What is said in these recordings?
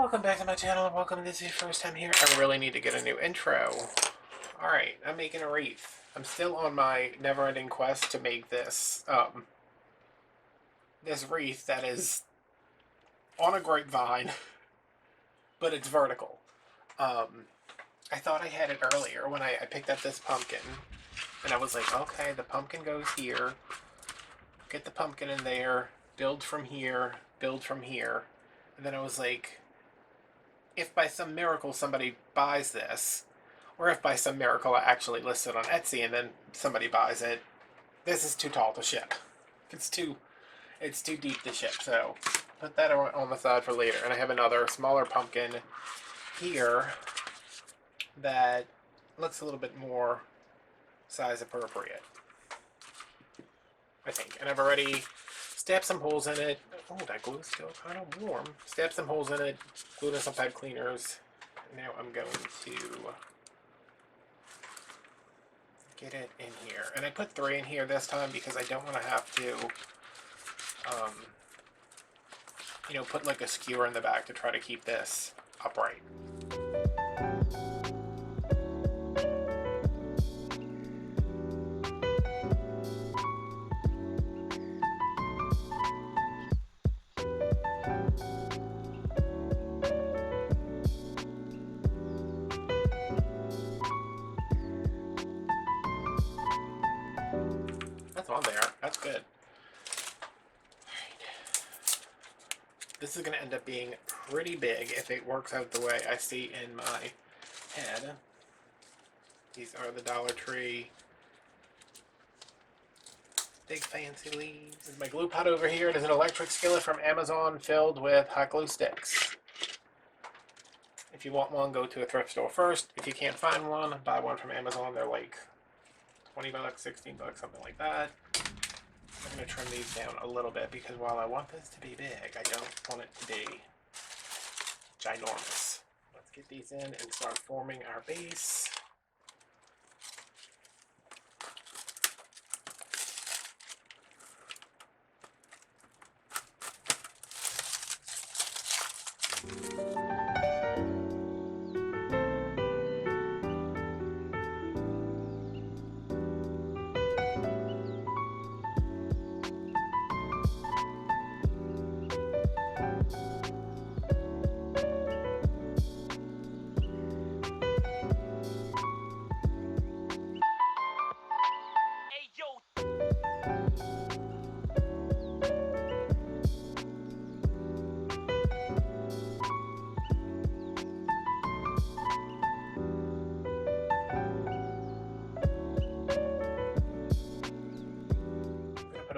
Welcome back to my channel, and welcome if this is your first time here. I really need to get a new intro. Alright, I'm making a wreath. I'm still on my never-ending quest to make this, this wreath that is on a grapevine, but it's vertical. I thought I had it earlier when I picked up this pumpkin, and I was like, okay, the pumpkin goes here, get the pumpkin in there, build from here, and then I was like, if by some miracle somebody buys this, or if by some miracle I actually list it on Etsy and then somebody buys it, this is too tall to ship. It's too deep to ship, so put that on the side for later. And I have another smaller pumpkin here that looks a little bit more size appropriate, I think. And I've already stabbed some holes in it. Oh, that glue is still kind of warm. Stabbed some holes in it, glued in some pipe cleaners. Now I'm going to get it in here. And I put 3 in here this time because I don't want to have to, put like a skewer in the back to try to keep this upright. That's on there. That's good. This is going to end up being pretty big if it works out the way I see in my head. These are the Dollar Tree big fancy leaves. This is my glue pot over here. It is an electric skillet from Amazon filled with hot glue sticks. If you want one, go to a thrift store first. If you can't find one, buy one from Amazon. They're like 20 bucks, 16 bucks, something like that. I'm going to trim these down a little bit because while I want this to be big, I don't want it to be ginormous. Let's get these in and start forming our base.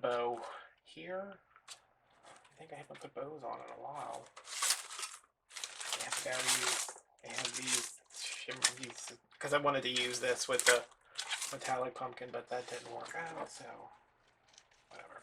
Bow here. I think I haven't put bows on in a while. I have these because I wanted to use this with the metallic pumpkin, but that didn't work out, so whatever.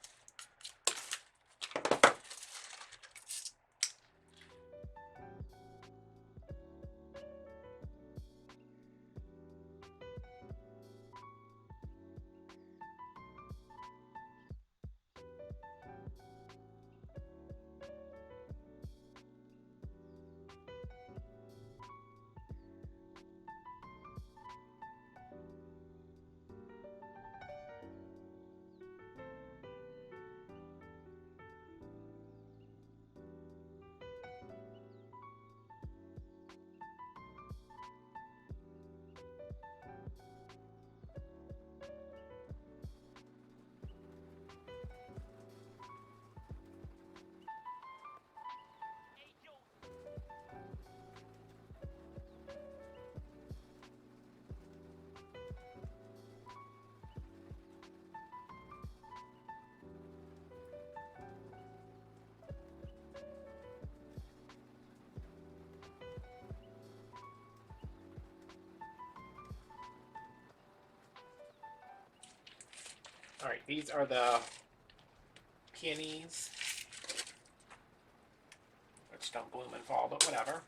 Alright, these are the peonies, which don't bloom in fall, but whatever.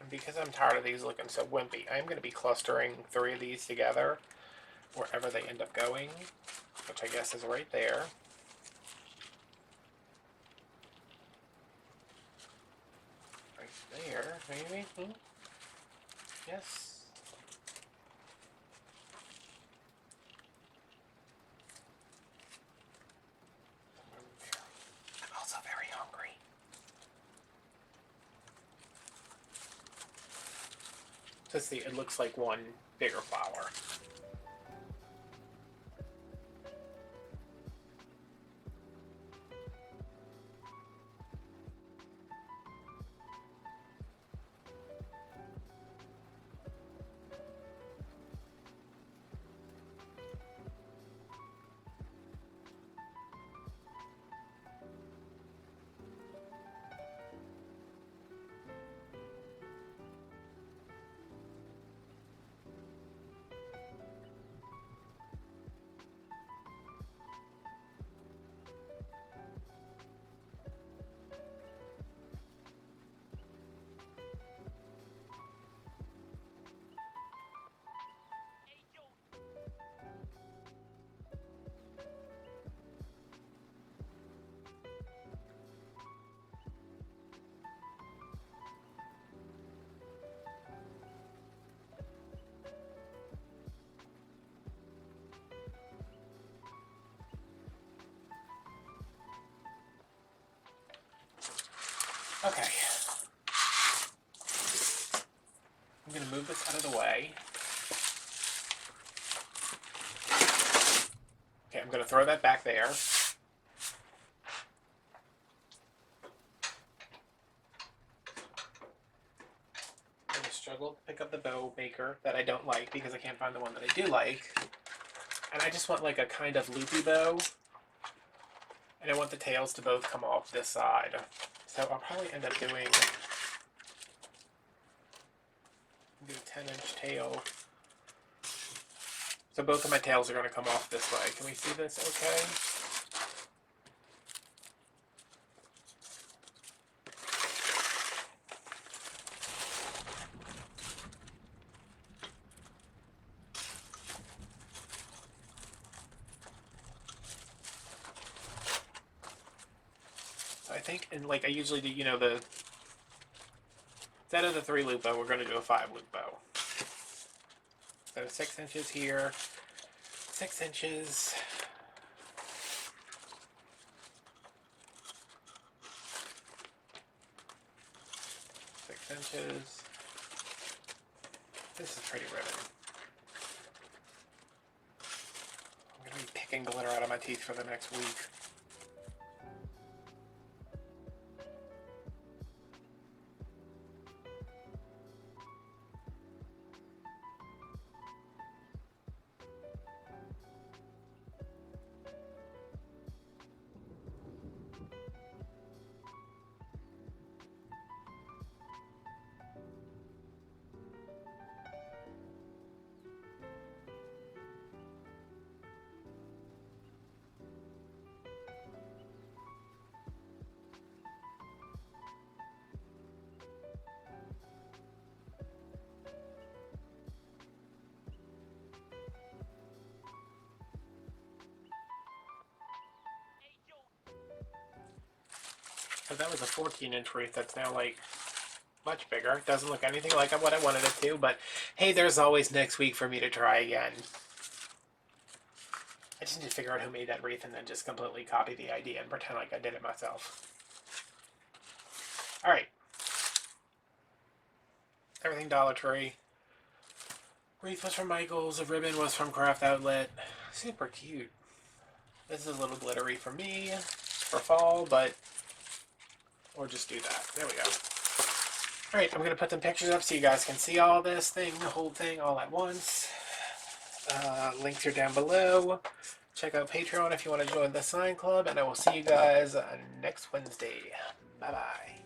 And because I'm tired of these looking so wimpy, I'm going to be clustering 3 of these together wherever they end up going, which I guess is right there. Right there, maybe? Yes. I'm also very hungry. Let's see, it looks like one bigger flower. Okay. I'm going to move this out of the way. Okay, I'm going to throw that back there. I'm going to struggle to pick up the bow maker that I don't like because I can't find the one that I do like. And I just want like a kind of loopy bow. And I want the tails to both come off this side. So I'll probably end up doing a 10-inch tail. So both of my tails are going to come off this way. Can we see this okay? So I think, and like I usually do, you know, instead of the 3-loop bow, we're going to do a 5-loop bow. So 6 inches here, 6 inches. Inches. This is pretty ribbon. I'm going to be picking glitter out of my teeth for the next week. So that was a 14-inch wreath that's now like much bigger. It doesn't look anything like what I wanted it to, but hey, there's always next week for me to try again. I just need to figure out who made that wreath and then just completely copy the idea and pretend like I did it myself. Alright. Everything Dollar Tree. Wreath was from Michael's. The ribbon was from Craft Outlet. Super cute. This is a little glittery for me for fall, but or just do that. There we go. Alright, I'm going to put some pictures up so you guys can see all this thing, the whole thing, all at once. Links are down below. Check out Patreon if you want to join the sign club, and I will see you guys next Wednesday. Bye-bye.